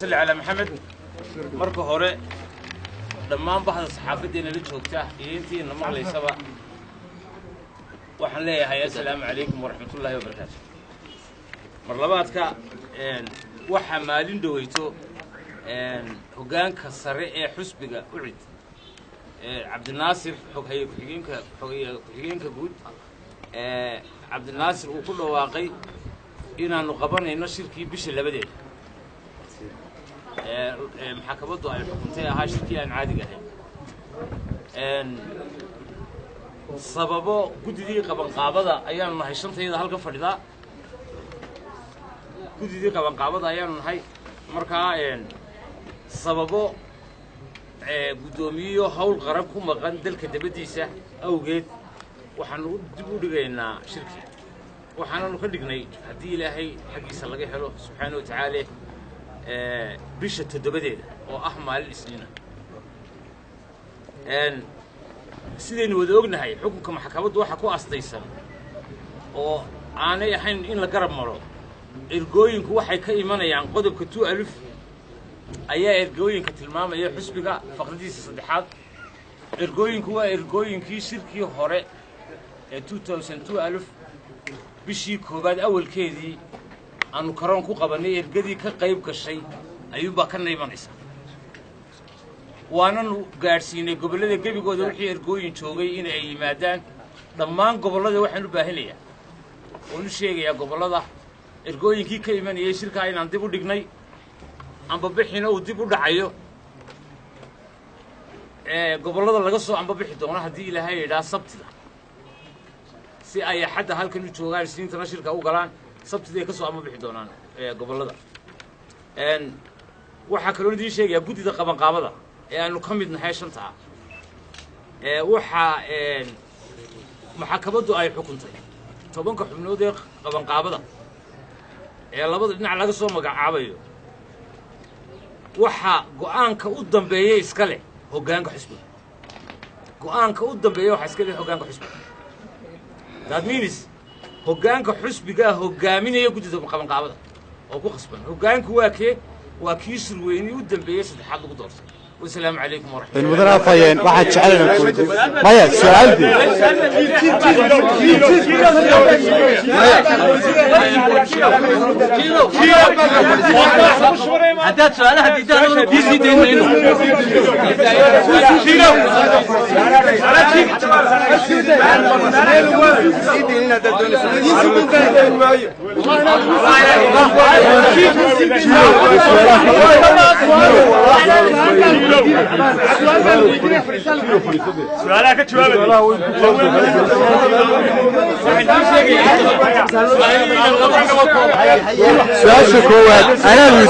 صل على محمد marka hore dhammaan bahda saxaafadeena la joogta intiina maqlaysaba waxaan leeyahay assalaamu calaykum waraxmatullaahi wabarakaatuh mar labaadka waxa maalin dhaweyto hogaanka sare ee xusbiga ucid Cabdinaasir xogayeenka guud Cabdinaasir uu ku dhawaaqay inaanu qabanayno shirkii bisha labadeed maxkamaddu ay xukuntay ahaa shirkii aan caadiga ahayn sababo gudidii qabanqaabada ayaanu nahay shantayda halka fadhida gudidii qabanqaabada ayaanu nahay markaa sababo gudoomiyo hawl qaran ku maqan dalka dabadiisa awgeed waxaanu dib u dhigaynaa shirkii waxaanu ka dhignay haddii ilaahay xaqiisa laga helo subxaanahu wa tacaala bisha toddobadeeda oo ah maalin isniina sidaynu wada ognahay xukunka maxkamaddu waxa ku astaysan oo aanay ahayn in la garab maro ergooyinku waxay ka imanayaan qodobka 2 ayaa ergooyinka tilmaamaya xusbiga faqradiisa saddexaad ergooyinku waa ergooyinkii shirkii hore ee 2002 bishii koobaad awalkeedii aanu karoon ku qabanay ergadii ka qayb gashay ayuunbaa ka naymanaysa waananu gaadhsiinay gobollada gebigooda wixii ergooyin joogay in ay yimaadaan dhammaan gobollada waxaan u baahinayaa oonu sheegayaa gobollada ergooyinkii ka imanayay shirkaa inaan dib u dhignay amba bixina uu dib u dhacayo gobollada laga soo amba bixi doono haddii ilaahay yidhaa sabtida si ay xadda halkan u joogaan isniintana shirka u galaan sabtida ay ka soo amba bixi doonaan gobollada waxaa kaloo idiin sheegayaa guddida qabanqaabada ee aanu ka mid nahay shanta waxaa maxkamaddu ay xukuntay 10 xubnood ee qabanqaabada ee labada dhinac laga soo magacaabayo waxa go'aanka u dambeeyay iska leh hogaanka xisbiga go'aanka u dambeeyay waxa iska leh hogaanka xisbiga that means hogaanka xisbiga hogaaminaya guddida qabanqaabada oo ku qasban hogaanku waa kii shirweyni u dambeeyay saddexaad lagu doortay والسلام عليكم ورحمة الله المدراء فين واحد شعلنا مايا سؤال دي حداد سؤالها دي دي سؤالك جواب سؤال شكوى انا